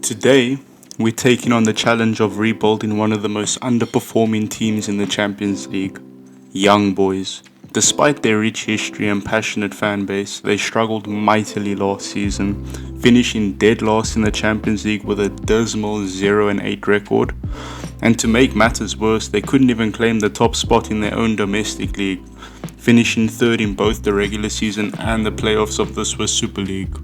Today, we're taking on the challenge of rebuilding one of the most underperforming teams in the Champions League, Young Boys. Despite their rich history and passionate fan base, they struggled mightily last season, finishing dead last in the Champions League with a dismal 0-8 record. And to make matters worse, they couldn't even claim the top spot in their own domestic league, finishing third in both the regular season and the playoffs of the Swiss Super League.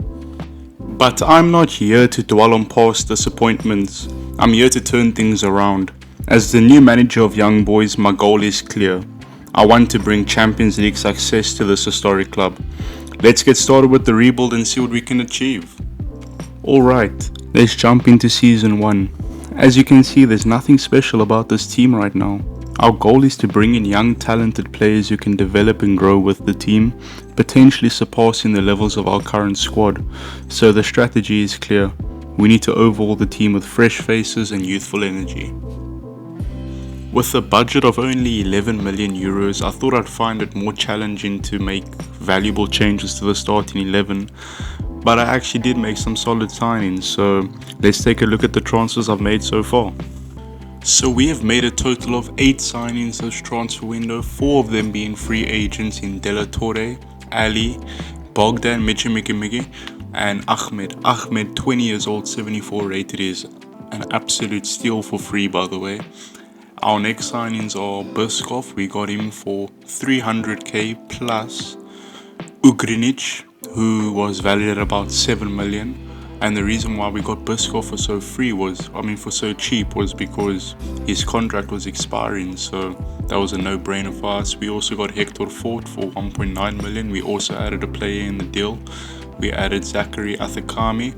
But I'm not here to dwell on past disappointments. I'm here to turn things around. As the new manager of Young Boys, my goal is clear. I want to bring Champions League success to this historic club. Let's get started with the rebuild and see what we can achieve. Alright, let's jump into Season 1. As you can see, there's nothing special about this team right now. Our goal is to bring in young talented players who can develop and grow with the team, potentially surpassing the levels of our current squad. So the strategy is clear. We need to overhaul the team with fresh faces and youthful energy. With a budget of only 11 million euros, I thought I'd find it more challenging to make valuable changes to the starting 11, but I actually did make some solid signings, so let's take a look at the transfers I've made so far. So we have made a total of 8 signings this transfer window, 4 of them being free agents in De La Torre, Ali, Bogdan Michimikimigi, and Ahmed. Ahmed, 20 years old, 74 rated, is an absolute steal for free, by the way. Our next signings are Buskov. We got him for 300k plus Ugrinic, who was valued at about 7 million. And the reason why we got Buskov for so cheap was because his contract was expiring, so that was a no-brainer for us. We also got Hector Fort for 1.9 million. We also added a player in the deal. We added Zachary Athakami,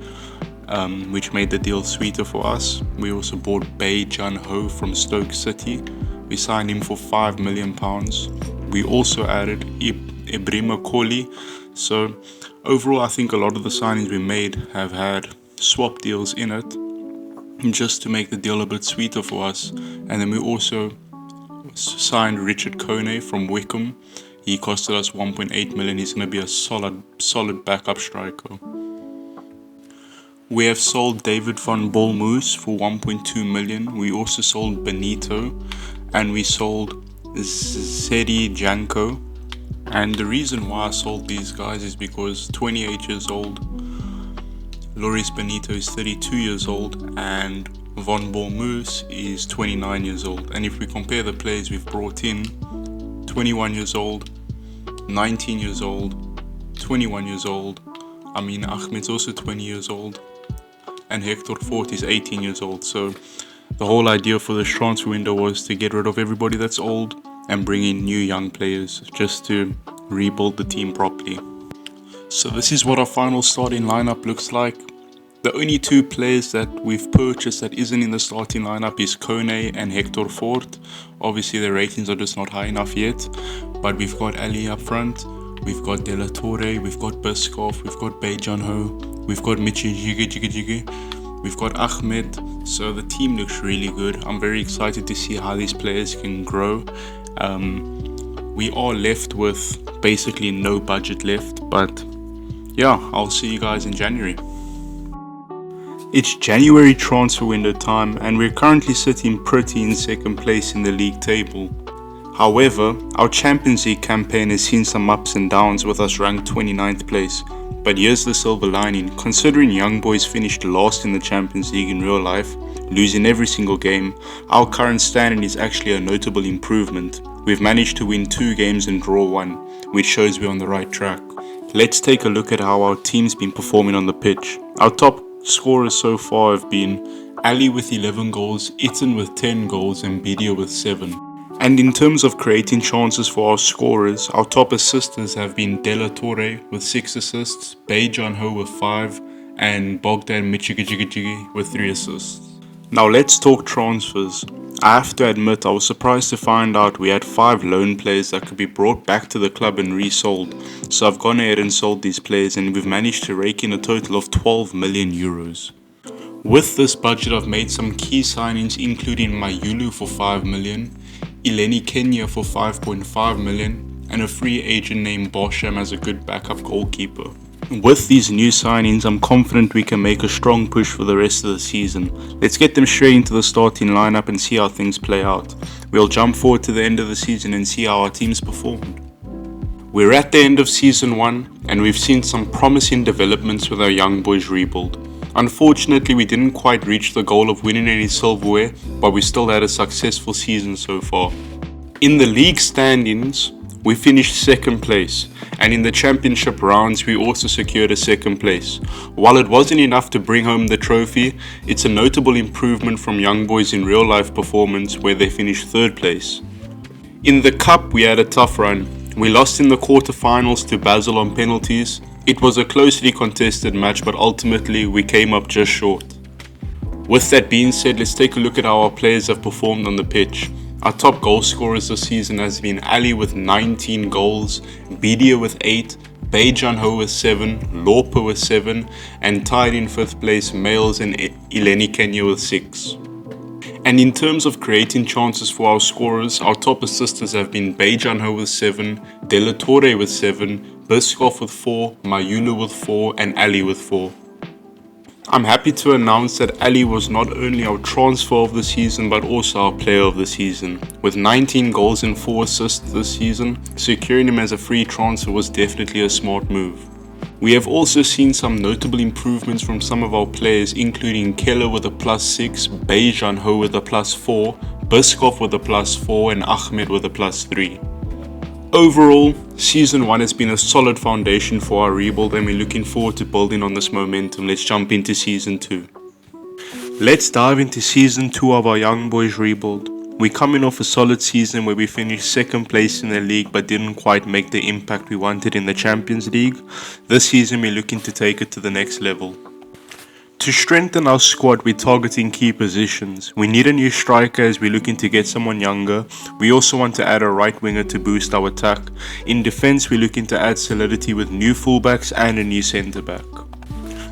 which made the deal sweeter for us. We also bought Bae Jun Ho from Stoke City. We signed him for £5 million. We also added Ibrima Koli. So overall, I think a lot of the signings we made have had swap deals in it, just to make the deal a bit sweeter for us. And then we also signed Richard Kone from Wickham. He costed us 1.8 million. He's going to be a solid backup striker. We have sold David van Bolmoes for 1.2 million. We also sold Benito, and we sold Zedi Janko. And the reason why I sold these guys is because 28 years old, Loris Benito is 32 years old, and Von Bormoes is 29 years old. And if we compare the players we've brought in, 21 years old, 19 years old, 21 years old, Ahmed's also 20 years old, and Hector Fort is 18 years old. So the whole idea for this transfer window was to get rid of everybody that's old and bring in new young players just to rebuild the team properly. So this is what our final starting lineup looks like. The only 2 players that we've purchased that isn't in the starting lineup is Kone and Hector Fort. Obviously their ratings are just not high enough yet, but we've got Ali up front, we've got De La Torre, we've got Buskov, we've got Bae Jun Ho, we've got Michi Jige, we've got Ahmed. So the team looks really good. I'm very excited to see how these players can grow. We are left with basically no budget left, but yeah, I'll see you guys in January. It's January transfer window time, and we're currently sitting pretty in second place in the league table. However, our Champions League campaign has seen some ups and downs, with us ranked 29th place. But here's the silver lining. Considering Young Boys finished last in the Champions League in real life, losing every single game, our current standing is actually a notable improvement. We've managed to win 2 games and draw 1, which shows we're on the right track. Let's take a look at how our team's been performing on the pitch. Our top scorers so far have been Ali with 11 goals, Itten with 10 goals, and Bidia with 7. And in terms of creating chances for our scorers, our top assisters have been De La Torre with 6 assists, Bae Jun Ho with 5, and Bogdan Michimikimigi with 3 assists. Now let's talk transfers. I have to admit, I was surprised to find out we had 5 loan players that could be brought back to the club and resold. So I've gone ahead and sold these players, and we've managed to rake in a total of 12 million euros. With this budget, I've made some key signings, including Mayulu for 5 million, Ileni Kenya for 5.5 million, and a free agent named Bosham as a good backup goalkeeper. With these new signings, I'm confident we can make a strong push for the rest of the season. Let's get them straight into the starting lineup and see how things play out. We'll jump forward to the end of the season and see how our teams performed. We're at the end of Season 1 and we've seen some promising developments with our young boys rebuild. Unfortunately, we didn't quite reach the goal of winning any silverware, but we still had a successful season so far. In the league standings, we finished second place, and in the championship rounds we also secured a second place. While it wasn't enough to bring home the trophy, it's a notable improvement from young boys in real life performance where they finished third place. In the cup we had a tough run. We lost in the quarterfinals to Basel on penalties. It was a closely contested match, but ultimately we came up just short. With that being said, let's take a look at how our players have performed on the pitch. Our top goal scorers this season has been Ali with 19 goals, Bidia with 8, Bejan Ho with 7, Lorpa with 7, and tied in 5th place Males and Ileni Kenya with 6. And in terms of creating chances for our scorers, our top assisters have been Bejan Ho with 7, De La Torre with 7, Biskov with 4, Mayulu with 4, and Ali with 4. I'm happy to announce that Ali was not only our transfer of the season but also our player of the season. With 19 goals and 4 assists this season, securing him as a free transfer was definitely a smart move. We have also seen some notable improvements from some of our players, including Keller with a +6, Bejan Ho with a +4, Biskov with a +4, and Ahmed with a +3. Overall, Season 1 has been a solid foundation for our rebuild and we're looking forward to building on this momentum. Let's jump into Season 2. Let's dive into Season 2 of our young boys rebuild. We're coming off a solid season where we finished second place in the league but didn't quite make the impact we wanted in the Champions League. This season we're looking to take it to the next level. To strengthen our squad, we're targeting key positions. We need a new striker as we're looking to get someone younger. We also want to add a right winger to boost our attack. In defence, we're looking to add solidity with new fullbacks and a new centre back.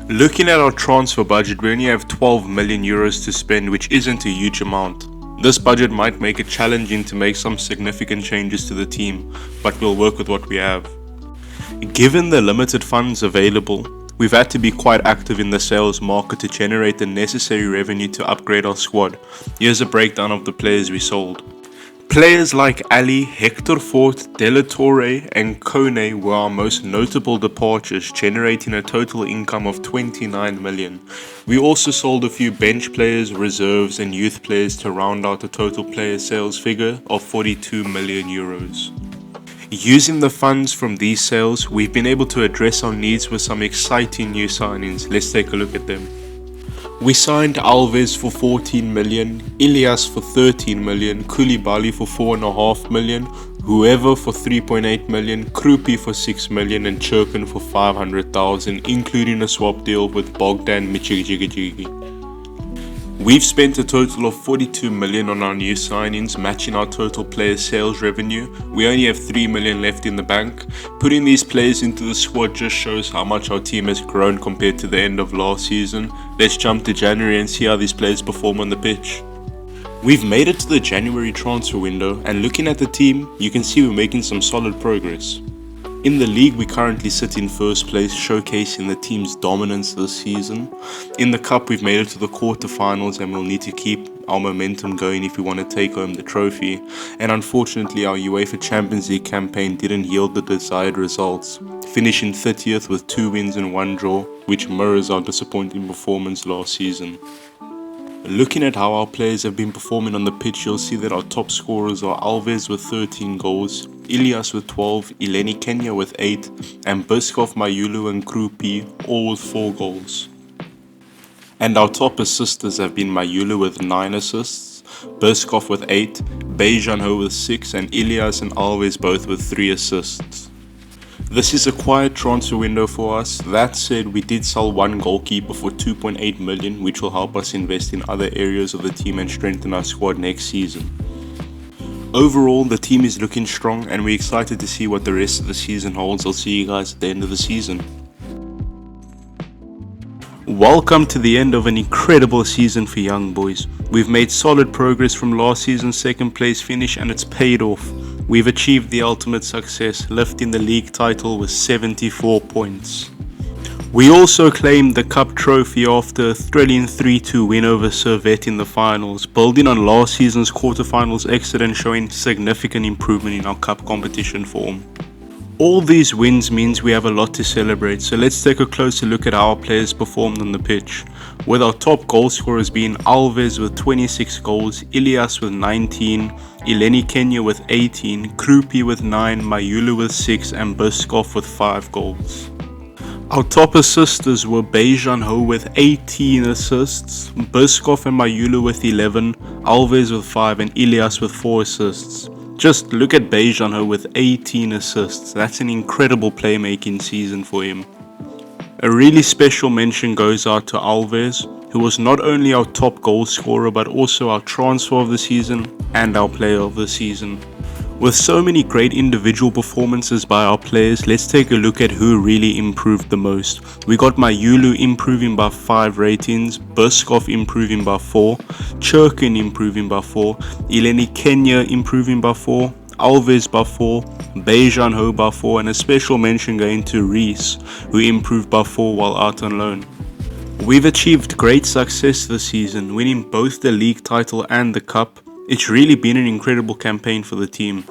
Looking at our transfer budget, we only have 12 million euros to spend, which isn't a huge amount. This budget might make it challenging to make some significant changes to the team, but we'll work with what we have. Given the limited funds available, we've had to be quite active in the sales market to generate the necessary revenue to upgrade our squad. Here's a breakdown of the players we sold. Players like Ali, Hector Fort, De La Torre and Kone were our most notable departures, generating a total income of 29 million. We also sold a few bench players, reserves and youth players to round out a total player sales figure of 42 million euros. Using the funds from these sales, we've been able to address our needs with some exciting new signings. Let's take a look at them. We signed Alves for 14 million, Ilias for 13 million, Koulibaly for 4.5 million, Whoever for 3.8 million, Krupi for 6 million and Churkin for 500,000, including a swap deal with Bogdan Michigigigi. We've spent a total of 42 million on our new signings, matching our total player sales revenue. We only have 3 million left in the bank. Putting these players into the squad just shows how much our team has grown compared to the end of last season. Let's jump to January and see how these players perform on the pitch. We've made it to the January transfer window, and looking at the team, you can see we're making some solid progress. In the league, we currently sit in first place, showcasing the team's dominance this season. In the cup, we've made it to the quarterfinals and we'll need to keep our momentum going if we want to take home the trophy. And unfortunately, our UEFA Champions League campaign didn't yield the desired results, finishing 30th with 2 wins and 1 draw, which mirrors our disappointing performance last season. Looking at how our players have been performing on the pitch, you'll see that our top scorers are Alves with 13 goals, Ilias with 12, Ileni Kenya with 8, and Biskov, Mayulu and Krupi all with 4 goals. And our top assisters have been Mayulu with 9 assists, Biskov with 8, Bejan Ho with 6, and Ilias and Alves both with 3 assists. This is a quiet transfer window for us. That said, we did sell 1 goalkeeper for 2.8 million, which will help us invest in other areas of the team and strengthen our squad next season. Overall, the team is looking strong and we're excited to see what the rest of the season holds. I'll see you guys at the end of the season. Welcome to the end of an incredible season for Young Boys. We've made solid progress from last season's second place finish and it's paid off. We've achieved the ultimate success, lifting the league title with 74 points. We also claimed the Cup trophy after a thrilling 3-2 win over Servette in the finals, building on last season's quarterfinals exit and showing significant improvement in our Cup competition form. All these wins means we have a lot to celebrate, so let's take a closer look at how our players performed on the pitch. With our top goal scorers being Alves with 26 goals, Ilias with 19, Eleni Kenya with 18, Krupi with 9, Mayulu with 6 and Buskov with 5 goals. Our top assisters were Bejan Ho with 18 assists, Buskov and Mayulu with 11, Alves with 5 and Ilias with 4 assists. Just look at Bejan Ho with 18 assists, that's an incredible playmaking season for him. A really special mention goes out to Alves, who was not only our top goal scorer but also our transfer of the season and our player of the season. With so many great individual performances by our players, let's take a look at who really improved the most. We got Mayulu improving by 5 ratings, Buskov improving by 4, Churkin improving by 4, Eleni Kenya improving by 4, Alves by 4, Bejan Ho by 4 and a special mention going to Reese, who improved by 4 while out on loan. We've achieved great success this season, winning both the league title and the cup. It's really been an incredible campaign for the team.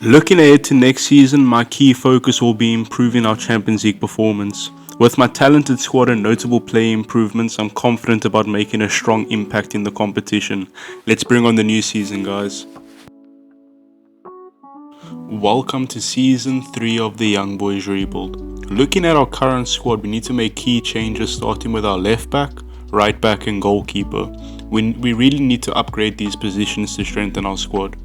Looking ahead to next season, my key focus will be improving our Champions League performance. With my talented squad and notable play improvements, I'm confident about making a strong impact in the competition. Let's bring on the new season, guys. Welcome to Season 3 of the Young Boys Rebuild. Looking at our current squad, we need to make key changes starting with our left back, right back and goalkeeper. We really need to upgrade these positions to strengthen our squad.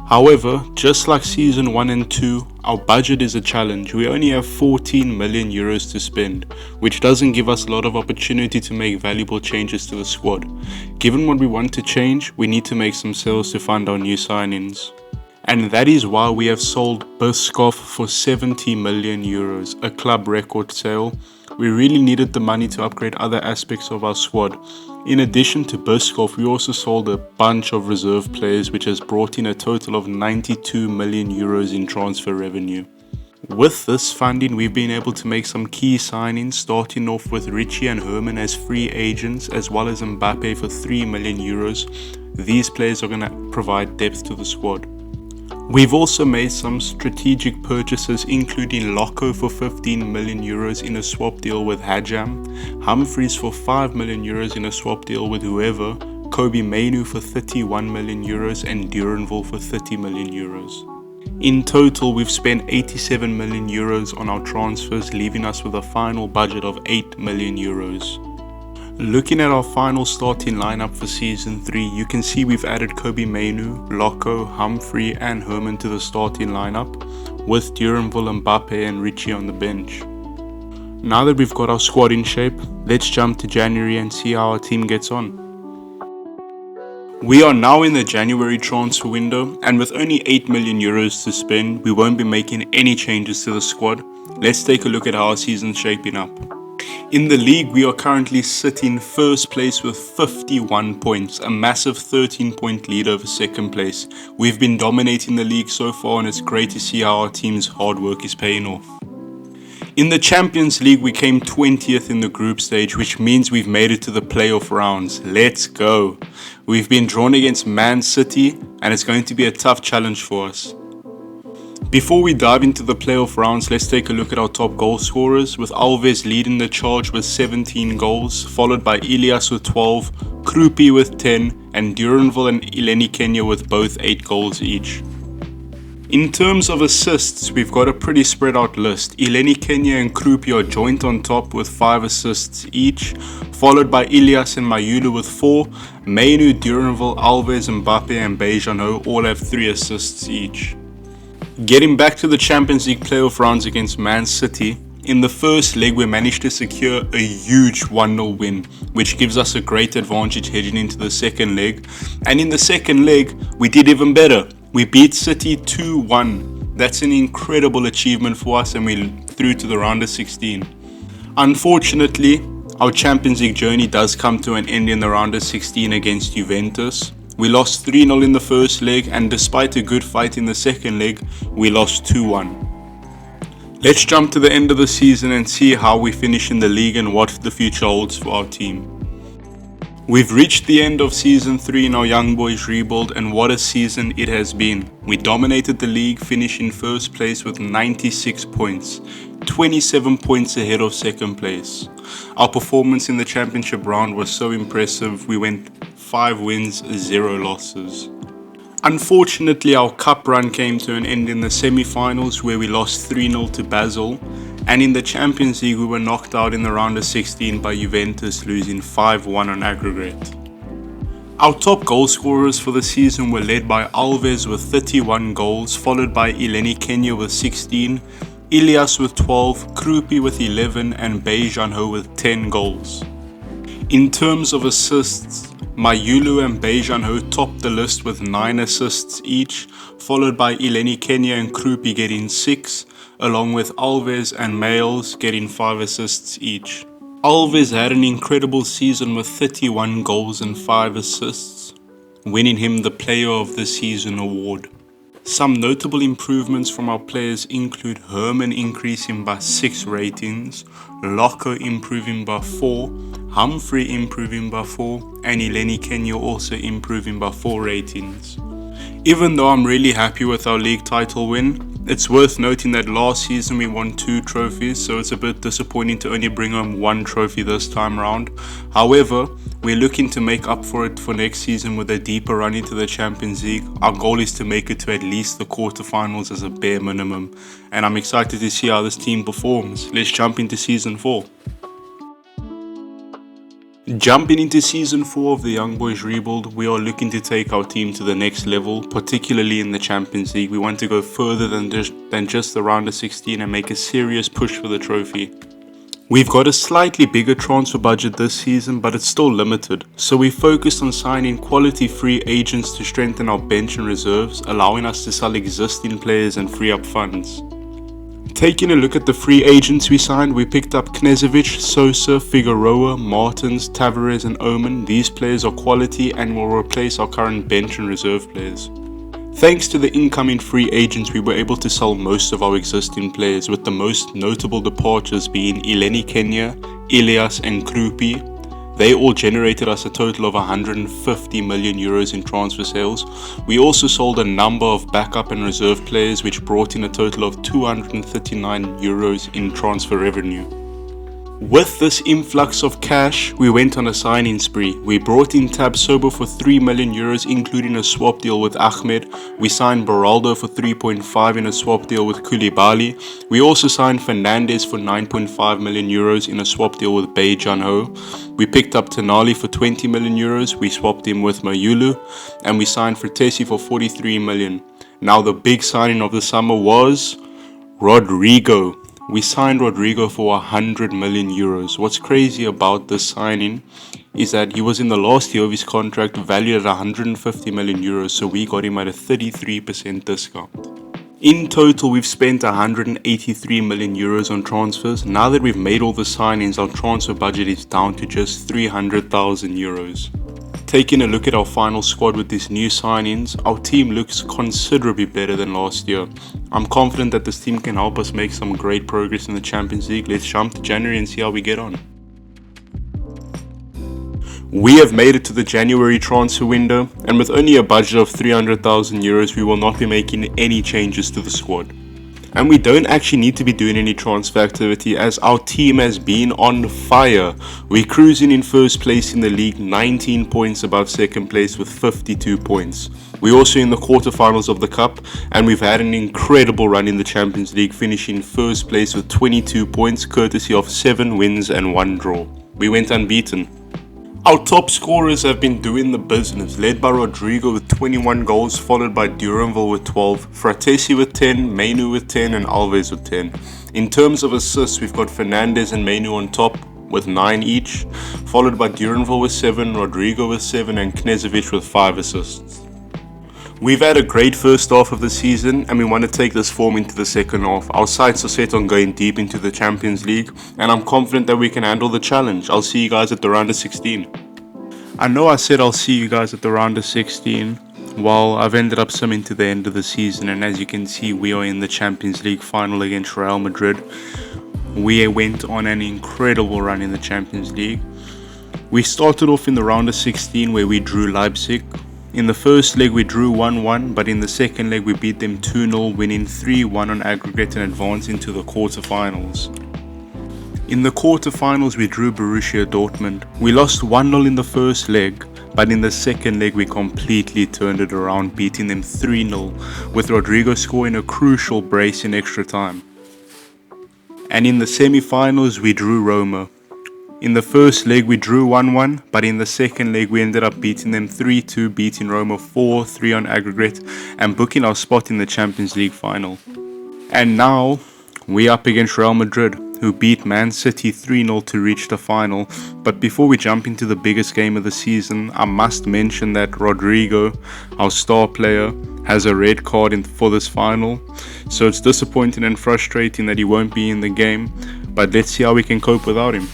However, just like Season 1 and 2, our budget is a challenge. We only have 14 million euros to spend, which doesn't give us a lot of opportunity to make valuable changes to the squad. Given what we want to change, we need to make some sales to fund our new signings. And that is why we have sold Buskov for 70 million euros, a club record sale. We really needed the money to upgrade other aspects of our squad. In addition to Buskov, we also sold a bunch of reserve players, which has brought in a total of 92 million euros in transfer revenue. With this funding, we've been able to make some key signings, starting off with Richie and Herman as free agents, as well as Mbappe for 3 million euros. These players are going to provide depth to the squad. We've also made some strategic purchases, including Loco for 15 million euros in a swap deal with Hajam, Humphries for 5 million euros in a swap deal with whoever, Kobe Mainu for 31 million euros and Duranville for 30 million euros. In total, we've spent 87 million euros on our transfers, leaving us with a final budget of 8 million euros. Looking at our final starting lineup for Season 3, you can see we've added Kobe Mainu, Loco, Humphrey and Herman to the starting lineup, with Duranville, Mbappe and Richie on the bench. Now that we've got our squad in shape, let's jump to January and see how our team gets on. We are now in the January transfer window, and with only 8 million euros to spend, we won't be making any changes to the squad. Let's take a look at how our season's shaping up. In the league, we are currently sitting first place with 51 points, a massive 13-point lead over second place. We've been dominating the league so far, and it's great to see how our team's hard work is paying off. In the Champions League, we came 20th in the group stage, which means we've made it to the playoff rounds. Let's go! We've been drawn against Man City, and it's going to be a tough challenge for us. Before we dive into the playoff rounds, let's take a look at our top goal scorers, with Alves leading the charge with 17 goals, followed by Ilias with 12, Krupi with 10, and Duranville and Eleni Kenya with both 8 goals each. In terms of assists, we've got a pretty spread out list. Eleni Kenya and Krupi are joint on top with 5 assists each, followed by Ilias and Mayulu with 4, Mainu, Duranville, Alves, Mbappe and Bejan Ho all have 3 assists each. Getting back to the Champions League playoff rounds against Man City, in the first leg we managed to secure a huge 1-0 win, which gives us a great advantage heading into the second leg. And in the second leg, we did even better. We beat City 2-1. That's an incredible achievement for us, and we through to the round of 16. Unfortunately, our Champions League journey does come to an end in the round of 16 against Juventus. We lost 3-0 in the first leg, and despite a good fight in the second leg, we lost 2-1. Let's jump to the end of the season and see how we finish in the league and what the future holds for our team. We've reached the end of Season 3 in our Young Boys rebuild, and what a season it has been. We dominated the league, finishing first place with 96 points, 27 points ahead of second place. Our performance in the championship round was so impressive. We went 5 wins, 0 losses. Unfortunately, our cup run came to an end in the semi-finals where we lost 3-0 to Basel, and in the Champions League we were knocked out in the round of 16 by Juventus, losing 5-1 on aggregate. Our top goal scorers for the season were led by Alves with 31 goals, followed by Eleni Kenya with 16, Ilias with 12, Krupi with 11 and Bejanho with 10 goals. In terms of assists, Mayulu and Bejanho topped the list with 9 assists each, followed by Eleni Kenya and Krupi getting 6, along with Alves and Males getting 5 assists each. Alves had an incredible season with 31 goals and 5 assists, winning him the Player of the Season award. Some notable improvements from our players include Herman increasing by 6 ratings, Loco improving by 4, Humphrey improving by 4, and Eleni Kenya also improving by 4 ratings. Even though I'm really happy with our league title win, it's worth noting that last season we won 2 trophies, so it's a bit disappointing to only bring home 1 trophy this time round. However, we're looking to make up for it for next season with a deeper run into the Champions League. Our goal is to make it to at least the quarterfinals as a bare minimum, and I'm excited to see how this team performs. Let's jump into Season 4. Jumping into Season 4 of the Young Boys rebuild, we are looking to take our team to the next level, particularly in the Champions League. We want to go further than just the round of 16 and make a serious push for the trophy. We've got a slightly bigger transfer budget this season, but it's still limited, so we focused on signing quality free agents to strengthen our bench and reserves, allowing us to sell existing players and free up funds. Taking a look at the free agents we signed, we picked up Knežević, Sosa, Figueroa, Martins, Tavares and Omen. These players are quality and will replace our current bench and reserve players. Thanks to the incoming free agents, we were able to sell most of our existing players, with the most notable departures being Eleni Kenya, Ilias and Krupi. They all generated us a total of 150 million euros in transfer sales. We also sold a number of backup and reserve players, which brought in a total of 239 euros in transfer revenue. With this influx of cash, we went on a signing spree. We brought in Tab Sobo for 3 million euros, including a swap deal with Ahmed. We signed Beraldo for 3.5 in a swap deal with Koulibaly. We also signed Fernandes for 9.5 million euros in a swap deal with Bejanho. We picked up Tonali for 20 million euros. We swapped him with Mayulu, and we signed Fertesi for 43 million. Now the big signing of the summer was Rodrigo. We signed Rodrigo for 100 million euros. What's crazy about this signing is that he was in the last year of his contract, valued at 150 million euros, so we got him at a 33% discount. In total, we've spent 183 million euros on transfers. Now that we've made all the signings, our transfer budget is down to just 300,000 euros. Taking a look at our final squad with these new signings, our team looks considerably better than last year. I'm confident that this team can help us make some great progress in the Champions League. Let's jump to January and see how we get on. We have made it to the January transfer window, and with only a budget of 300,000 euros, we will not be making any changes to the squad. And we don't actually need to be doing any transfer activity, as our team has been on fire. We're cruising in first place in the league, 19 points above second place with 52 points. We're also in the quarterfinals of the cup, and we've had an incredible run in the Champions League, finishing first place with 22 points, courtesy of 7 wins and 1 draw. We went unbeaten. Our top scorers have been doing the business, led by Rodrigo with 21 goals, followed by Duranville with 12, Fratesi with 10, Menu with 10 and Alves with 10. In terms of assists, we've got Fernandes and Menu on top with 9 each, followed by Duranville with 7, Rodrigo with 7 and Knežević with 5 assists. We've had a great first half of the season, and we want to take this form into the second half. Our sights are set on going deep into the Champions League, and I'm confident that we can handle the challenge. I'll see you guys at the round of 16. I know I said I'll see you guys at the round of 16, Well, I've ended up swimming to the end of the season, and as you can see, we are in the Champions League final against Real Madrid. We went on an incredible run in the Champions League. We started off in the round of 16 where we drew Leipzig. In the first leg we drew 1-1, but in the second leg we beat them 2-0, winning 3-1 on aggregate and advancing to the quarterfinals. In the quarterfinals we drew Borussia Dortmund. We lost 1-0 in the first leg, but in the second leg we completely turned it around, beating them 3-0, with Rodrigo scoring a crucial brace in extra time. And in the semi-finals we drew Roma. In the first leg we drew 1-1, but in the second leg we ended up beating them 3-2, beating Roma 4-3 on aggregate and booking our spot in the Champions League final. And now we're up against Real Madrid, who beat Man City 3-0 to reach the final. But before we jump into the biggest game of the season, I must mention that Rodrigo, our star player, has a red card for this final. So it's disappointing and frustrating that he won't be in the game, but let's see how we can cope without him.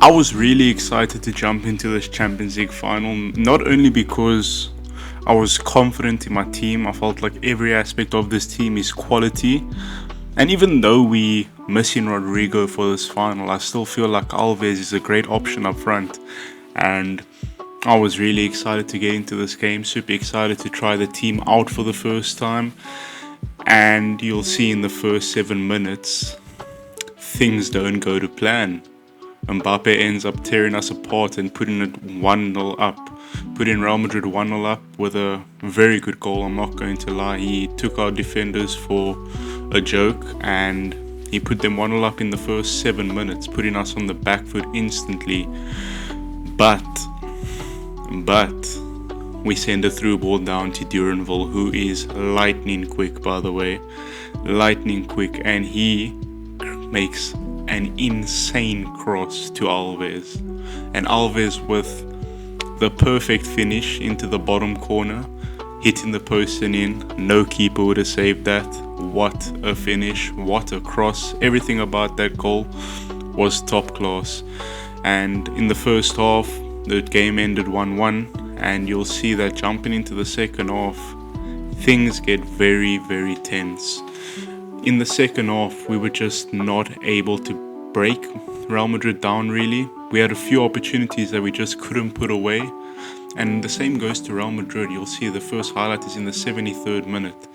I was really excited to jump into this Champions League final, not only because I was confident in my team. I felt like every aspect of this team is quality. And even though we missing Rodrigo for this final, I still feel like Alves is a great option up front. And I was really excited to get into this game, super excited to try the team out for the first time. And you'll see in the first 7 minutes, things don't go to plan. Mbappe ends up tearing us apart and putting it 1-0 up. Putting Real Madrid 1-0 up with a very good goal, I'm not going to lie. He took our defenders for a joke and he put them 1-0 up in the first 7 minutes, putting us on the back foot instantly. But we send a through ball down to Duranville, who is lightning quick, by the way. Lightning quick, and he makes an insane cross to Alves. And Alves with the perfect finish into the bottom corner, hitting the post and in. No keeper would have saved that. What a finish, what a cross. Everything about that goal was top class. And in the first half, the game ended 1-1, and you'll see that jumping into the second half, things get very, very tense. In the second half, we were just not able to break Real Madrid down really. We had a few opportunities that we just couldn't put away. And the same goes to Real Madrid. You'll see the first highlight is in the 73rd minute.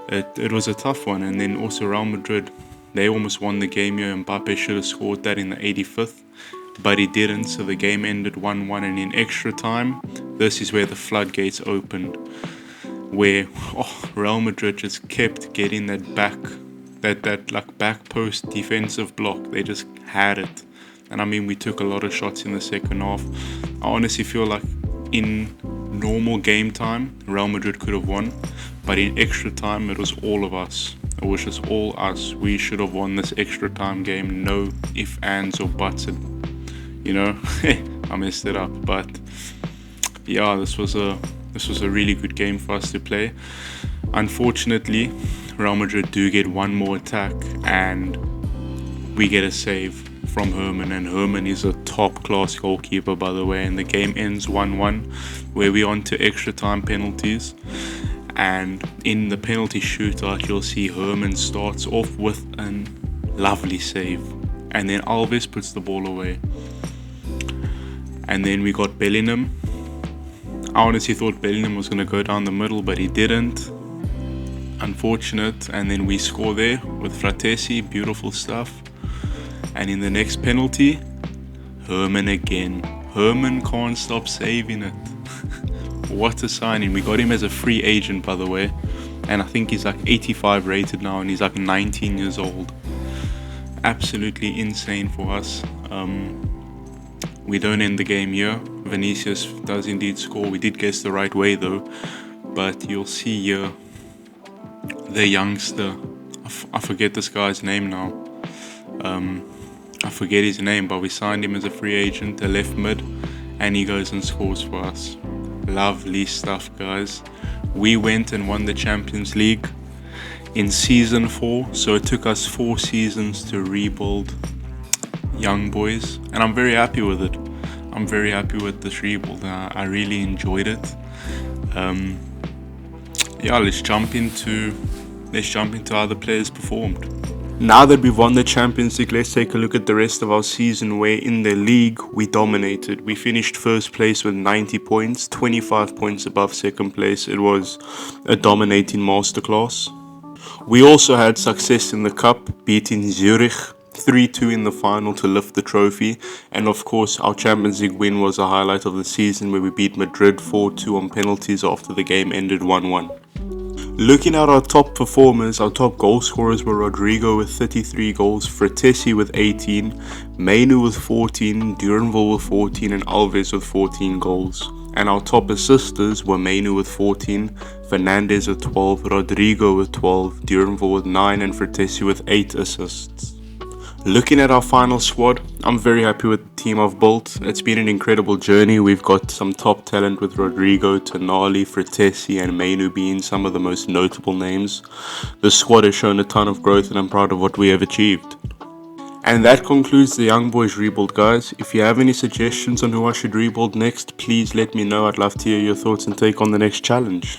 It was a tough one. And then also Real Madrid, they almost won the game here. Mbappe should have scored that in the 85th, but he didn't. So the game ended 1-1, and in extra time, this is where the floodgates opened, where Real Madrid just kept getting that back post defensive block. They just had it. And I mean, we took a lot of shots in the second half. I honestly feel like in normal game time, Real Madrid could have won, but in extra time, it was all of us. It was just all us. We should have won this extra time game. No ifs, ands, or buts. You know, I messed it up. But yeah, this was a really good game for us to play. Unfortunately, Real Madrid do get one more attack, and we get a save from Herman, and Herman is a top class goalkeeper, by the way. And the game ends 1-1, where we're on to extra time penalties. And in the penalty shootout, you'll see Herman starts off with a lovely save, and then Alves puts the ball away. And then we got Bellingham. I honestly thought Bellingham was going to go down the middle, but he didn't. Unfortunate. And then we score there with Fratesi. Beautiful stuff. And in the next penalty, Herman again. Herman can't stop saving it. What a signing. We got him as a free agent, by the way. And I think he's like 85 rated now, and he's like 19 years old. Absolutely insane for us. We don't end the game here. Vinicius does indeed score. We did guess the right way though. But you'll see here the youngster. I forget this guy's name now. I forget his name, but we signed him as a free agent, a left mid, and he goes and scores for us. Lovely stuff, guys. We went and won the Champions League in season 4, so it took us 4 seasons to rebuild young boys, and I'm very happy with it. I'm very happy with this rebuild. I really enjoyed it. yeah, let's jump into how the players performed. Now that we've won the Champions League, let's take a look at the rest of our season where in the league we dominated. We finished first place with 90 points, 25 points above second place. It was a dominating masterclass. We also had success in the cup, beating Zurich 3-2 in the final to lift the trophy. And of course, our Champions League win was a highlight of the season where we beat Madrid 4-2 on penalties after the game ended 1-1. Looking at our top performers, our top goal scorers were Rodrigo with 33 goals, Fratesi with 18, Mainu with 14, Duranville with 14 and Alves with 14 goals. And our top assisters were Mainu with 14, Fernandez with 12, Rodrigo with 12, Duranville with 9 and Fratesi with 8 assists. Looking at our final squad, I'm very happy with the team I've built. It's been an incredible journey. We've got some top talent with Rodrigo, Tonali, Fratesi and Mainu being some of the most notable names. The squad has shown a ton of growth and I'm proud of what we have achieved. And that concludes the Young Boys rebuild, guys. If you have any suggestions on who I should rebuild next, please let me know. I'd love to hear your thoughts and take on the next challenge.